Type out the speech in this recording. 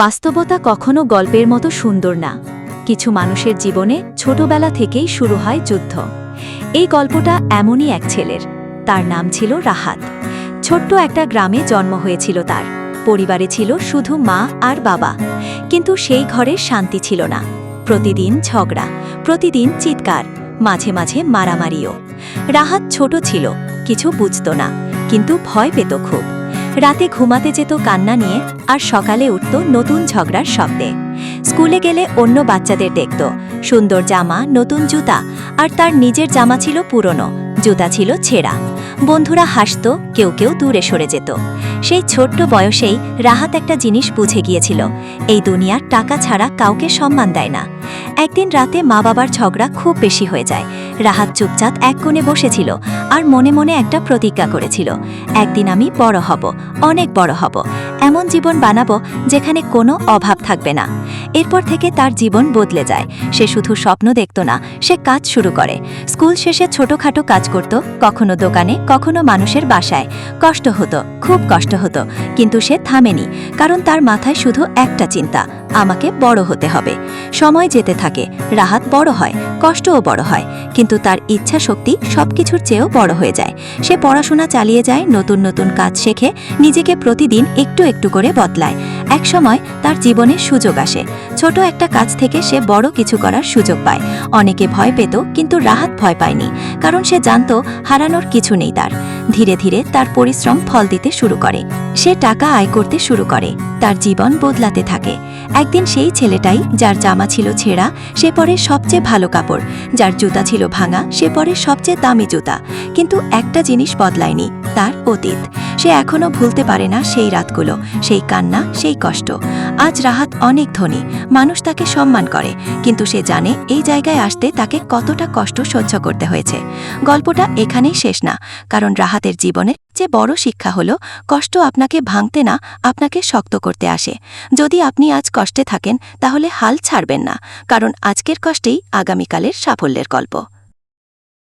বাস্তবতা কখনো গল্পের মতো সুন্দর না। কিছু মানুষের জীবনে ছোটবেলা থেকেই শুরু হয় যুদ্ধ। এই গল্পটা এমনই এক ছেলের। তার নাম ছিল রাহাত। ছোট্ট একটা গ্রামে জন্ম হয়েছিল তার। পরিবারে ছিল শুধু মা আর বাবা, কিন্তু সেই ঘরে শান্তি ছিল না। প্রতিদিন ঝগড়া, প্রতিদিন চিৎকার, মাঝে মাঝে মারামারিও। রাহাত ছোট ছিল, কিছু বুঝত না, কিন্তু ভয় পেত খুব। রাতে ঘুমাতে যেত কান্না নিয়ে, আর সকালে উঠত নতুন ঝগড়ার শব্দে। স্কুলে গেলে অন্য বাচ্চাদের দেখত সুন্দর জামা, নতুন জুতা, আর তার নিজের জামা ছিল পুরনো, জুতা ছিল ছেঁড়া। বন্ধুরা হাসত, কেউ কেউ দূরে সরে যেত। সেই ছোট্ট বয়সেই রাহাত একটা জিনিস বুঝে গিয়েছিল, এই দুনিয়ার টাকা ছাড়া কাউকে সম্মান দেয় না। একদিন রাতে মা বাবার ঝগড়া খুব বেশি হয়ে যায়। রাহাত চুপচাপ এক কোণে বসেছিল আর মনে মনে একটা প্রতিজ্ঞা করেছিল, একদিন আমি বড় হব, অনেক বড় হব, এমন জীবন বানাবো যেখানে কোনো অভাব থাকবে না। এরপর থেকে তার জীবন বদলে যায়। সে শুধু স্বপ্ন দেখত না, সে কাজ শুরু করে। স্কুল শেষে ছোটখাটো কাজ করত, কখনো দোকানে, কখনো মানুষের বাসায়। কষ্ট হতো, খুব কষ্ট হতো, কিন্তু সে থামেনি, কারণ তার মাথায় শুধু একটা চিন্তা, আমাকে বড় হতে হবে। সময় যেতে থাকে, রাহাত বড় হয়, কষ্টও বড় হয়, কিন্তু তার ইচ্ছা শক্তি সবকিছুর চেয়েও বড় হয়ে যায়। সে পড়াশোনা চালিয়ে যায়, নতুন নতুন কাজ শেখে, নিজেকে প্রতিদিন একটু একটু করে বদলায়। এক সময় তার জীবনে সুযোগ আসে। ছোট একটা কাজ থেকে সে বড় কিছু করার সুযোগ পায়। অনেকে ভয় পেত, কিন্তু রাহাত ভয় পায়নি, কারণ সে জানত হারানোর কিছু নেই তার। ধীরে ধীরে তার পরিশ্রম ফল দিতে শুরু করে। সে টাকা আয় করতে শুরু করে, তার জীবন বদলাতে থাকে। একদিন সেই ছেলেটাই, যার জামা ছিল ছেঁড়া, সে পরে সবচেয়ে ভালো কাপড়, যার জুতা ছিল ভাঙা, সে পরে সবচেয়ে দামি জুতা। কিন্তু একটা জিনিস বদলায়নি, তার অতীত। সে এখনো ভুলতে পারে না সেই রাতগুলো, সেই কান্না, সেই কষ্ট। আজ রাহাত অনেক ধনী, মানুষ তাকে সম্মান করে, কিন্তু সে জানে এই জায়গায় আসতে তাকে কতটা কষ্ট সহ্য করতে হয়েছে। গল্পটা এখানেই শেষ না, কারণ রাহাতের জীবনে যে বড় শিক্ষা হলো, কষ্ট আপনাকে ভাঙতে না, আপনাকে শক্ত করতে আসে। যদি আপনি আজ কষ্টে থাকেন, তাহলে হাল ছাড়বেন না, কারণ আজকের কষ্টেই আগামীকালের সাফল্যের গল্প।